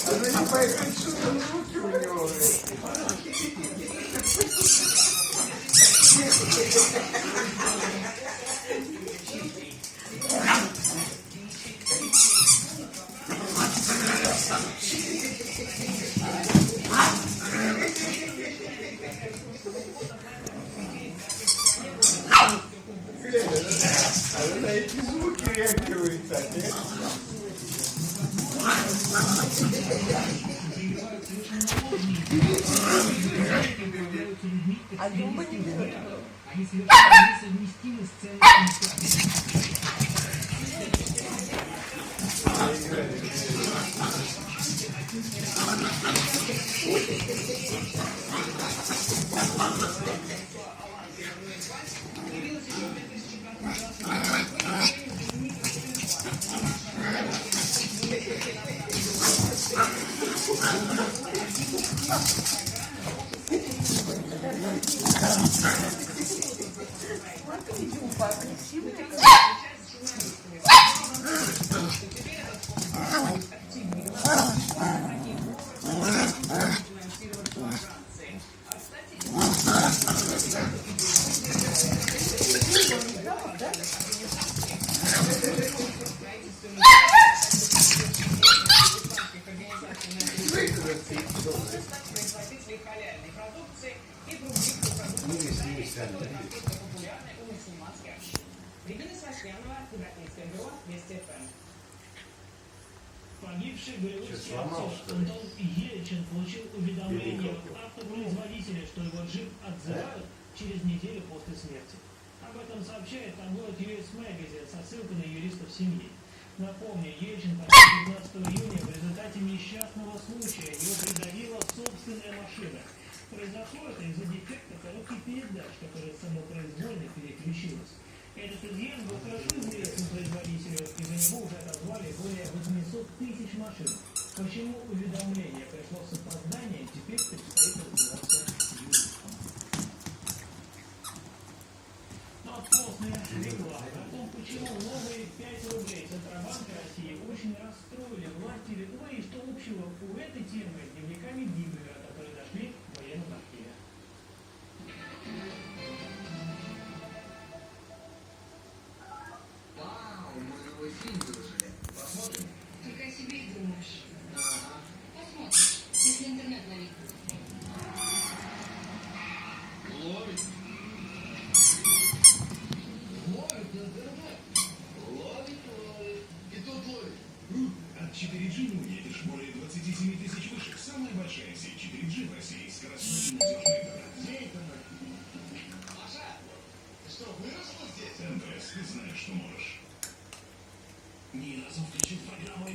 Она не поймет, что там руки у него. Она на эти звуки реагирует, а нет? А Юмба не берет. Они совершенно несовместимы с ценностями. Смотри, Юмба, красивый такой. Погибший голливудский актер Антон Ельчин получил уведомление от автопроизводителя, что его джип отзывают через неделю после смерти. Об этом сообщает таблоид US Magazine со ссылкой на юристов семьи. Напомню, Ельчин погиб 15 июня в результате несчастного случая. Его придавила собственная машина. Произошло это из-за дефекта коробки передач, которая самопроизвольно переключилась. Этот изъян был хорошо известен производителю, и за него уже отозвали более 800 тысяч машин. Почему уведомление пришло с опозданием, теперь предстоит разбираться юристам. Ну а после рекламы о том, почему новые 5 рублей Центробанка России очень расстроили власти Литвы, и что общего у этой темы с дневниками Гитлера, которые нашли в военном архиве. Фильм выложили. Посмотрим? Только о себе и думаешь. Ага. Посмотрим, если интернет ловит. Ловит. Ловит интернет. Ловит. И тут ловит. От 4G не уедешь более 27 тысяч вышек. Самая большая сеть 4G в России. Скоростной и надежный интернет. Где интернет? Маша, ты что, выросла здесь? МТС, ты знаешь, что можешь. Ни разу включить программу